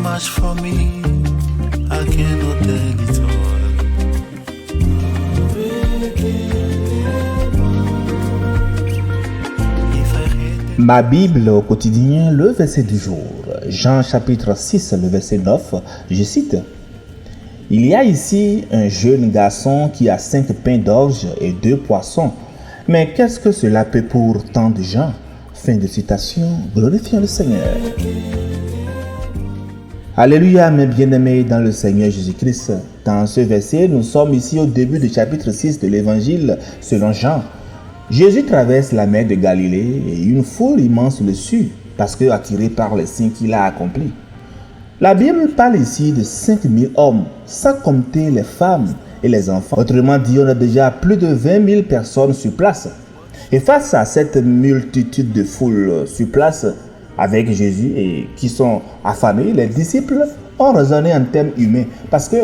much for me, I cannot tell it all. Ma Bible au quotidien, le verset du jour. Jean chapitre 6, le verset 9, je cite. Il y a ici un jeune garçon qui a 5 pains d'orge et 2 poissons. Mais qu'est-ce que cela peut pour tant de gens? Fin de citation, glorifions le Seigneur. Alléluia, mes bien-aimés dans le Seigneur Jésus-Christ. Dans ce verset, nous sommes ici au début du chapitre 6 de l'évangile selon Jean. Jésus traverse la mer de Galilée et une foule immense le suit parce que attiré par les signes qu'il a accomplis. La Bible parle ici de 5000 hommes, sans compter les femmes et les enfants. Autrement dit, on a déjà plus de 20 000 personnes sur place. Et face à cette multitude de foules sur place avec Jésus et qui sont affamés, les disciples ont raisonné en termes humains parce que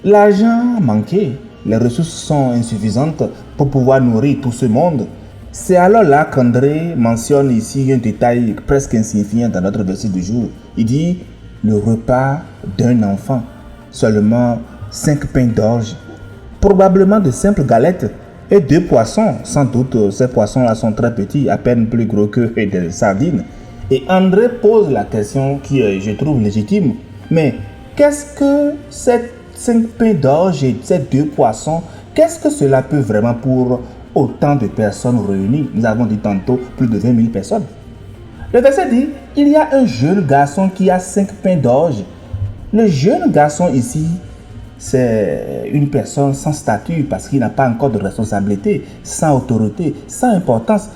l'argent manquait. Les ressources sont insuffisantes pour pouvoir nourrir tout ce monde. C'est alors là qu'André mentionne ici un détail presque insignifiant dans notre verset du jour. Il dit le repas d'un enfant, seulement 5 pains d'orge, probablement de simples galettes et 2 poissons. Sans doute, ces poissons-là sont très petits, à peine plus gros que des sardines. Et André pose la question qui, je trouve légitime. Mais qu'est-ce que cette 5 pains d'orge et ces 2 poissons, qu'est-ce que cela peut vraiment pour autant de personnes réunies? Nous avons dit tantôt plus de 20 000 personnes. Le verset dit, il y a un jeune garçon qui a 5 pains d'orge. Le jeune garçon ici, c'est une personne sans statut parce qu'il n'a pas encore de responsabilité, sans autorité, sans importance.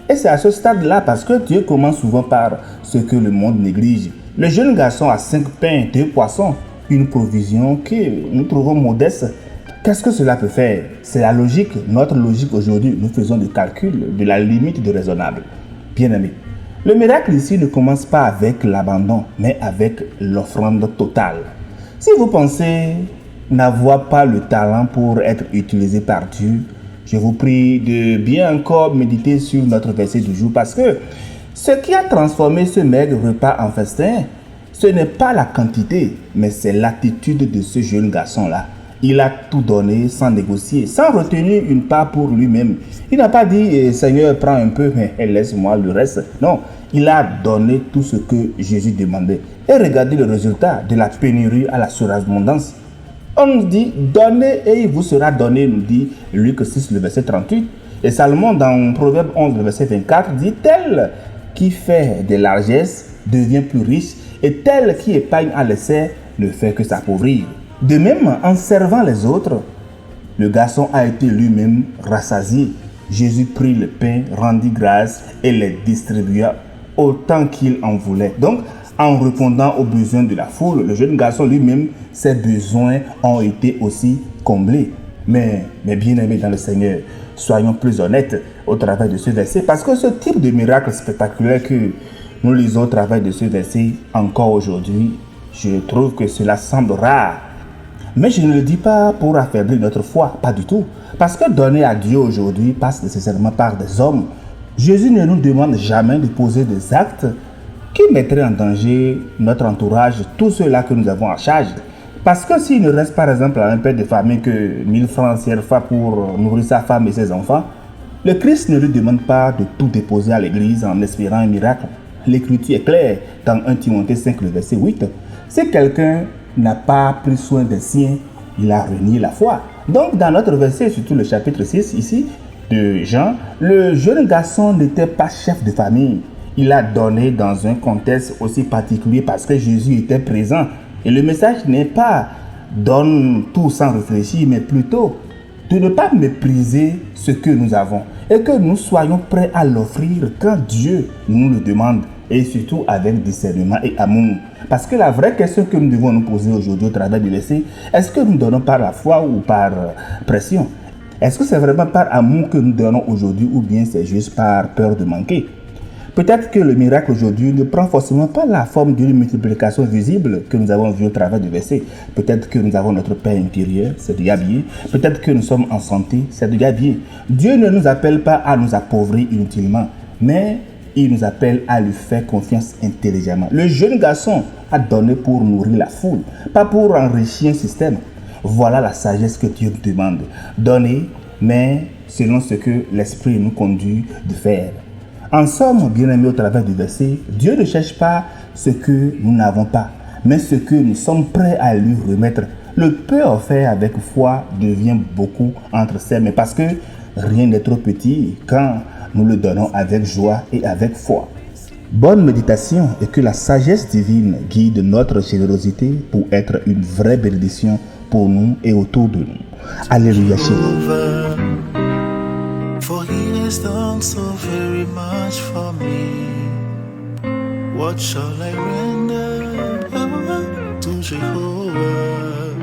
Et c'est à ce stade-là parce que Dieu commence souvent par ce que le monde néglige. Le jeune garçon a 5 pains, 2 poissons. Une provision que nous trouvons modeste. Qu'est-ce que cela peut faire? C'est la logique, notre logique aujourd'hui. Nous faisons des calculs de la limite du raisonnable. Bien-aimés, le miracle ici ne commence pas avec l'abandon, mais avec l'offrande totale. Si vous pensez n'avoir pas le talent pour être utilisé par Dieu, je vous prie de bien encore méditer sur notre verset du jour parce que ce qui a transformé ce maigre repas en festin, ce n'est pas la quantité, mais c'est l'attitude de ce jeune garçon-là. Il a tout donné sans négocier, sans retenir une part pour lui-même. Il n'a pas dit, Seigneur, prends un peu, mais laisse-moi le reste. Non, il a donné tout ce que Jésus demandait. Et regardez le résultat de la pénurie à la surabondance. On nous dit, donnez et il vous sera donné, nous dit Luc 6, le verset 38. Et Salomon, dans Proverbe 11, le verset 24, dit, tel qui fait des largesses devient plus riche, et tel qui épargne à l'essai ne fait que s'appauvrir. De même, en servant les autres, le garçon a été lui-même rassasié. Jésus prit le pain, rendit grâce et les distribua autant qu'il en voulait. Donc, en répondant aux besoins de la foule, le jeune garçon lui-même, ses besoins ont été aussi comblés. Mais bien-aimés dans le Seigneur, soyons plus honnêtes au travers de ce verset, parce que ce type de miracle spectaculaire que nous lisons au travers de ce verset encore aujourd'hui, je trouve que cela semble rare. Mais je ne le dis pas pour affaiblir notre foi, pas du tout. Parce que donner à Dieu aujourd'hui passe nécessairement par des hommes. Jésus ne nous demande jamais de poser des actes qui mettraient en danger notre entourage, tous ceux-là que nous avons en charge. Parce que s'il ne reste par exemple à un père de famille que 1000 francs CFA pour nourrir sa femme et ses enfants, le Christ ne lui demande pas de tout déposer à l'église en espérant un miracle. L'écriture est claire dans 1 Timothée 5, le verset 8. Si quelqu'un n'a pas pris soin des siens, il a renié la foi. Donc dans notre verset, surtout le chapitre 6 ici de Jean, le jeune garçon n'était pas chef de famille. Il a donné dans un contexte aussi particulier parce que Jésus était présent. Et le message n'est pas donne tout sans réfléchir, mais plutôt de ne pas mépriser ce que nous avons et que nous soyons prêts à l'offrir quand Dieu nous le demande et surtout avec discernement et amour. Parce que la vraie question que nous devons nous poser aujourd'hui au travers du verset, est-ce que nous donnons par la foi ou par pression? Est-ce que c'est vraiment par amour que nous donnons aujourd'hui ou bien c'est juste par peur de manquer? Peut-être que le miracle aujourd'hui ne prend forcément pas la forme d'une multiplication visible que nous avons vu au travers du verset. Peut-être que nous avons notre paix intérieur, c'est déjà bien. Peut-être que nous sommes en santé, c'est déjà bien. Dieu ne nous appelle pas à nous appauvrir inutilement, mais il nous appelle à lui faire confiance intelligemment. Le jeune garçon à donner pour nourrir la foule, pas pour enrichir un système. Voilà la sagesse que Dieu nous demande. Donner, mais selon ce que l'Esprit nous conduit de faire. En somme, bien-aimés, au travers du verset, Dieu ne cherche pas ce que nous n'avons pas, mais ce que nous sommes prêts à lui remettre. Le peu offert avec foi devient beaucoup entre ses mains parce que rien n'est trop petit quand nous le donnons avec joie et avec foi. Bonne méditation et que la sagesse divine guide notre générosité pour être une vraie bénédiction pour nous et autour de nous. Alléluia. For he has done so very much for me. What shall I render to Jehovah?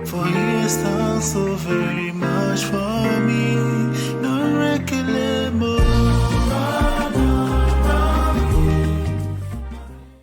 For he has done so very much for me.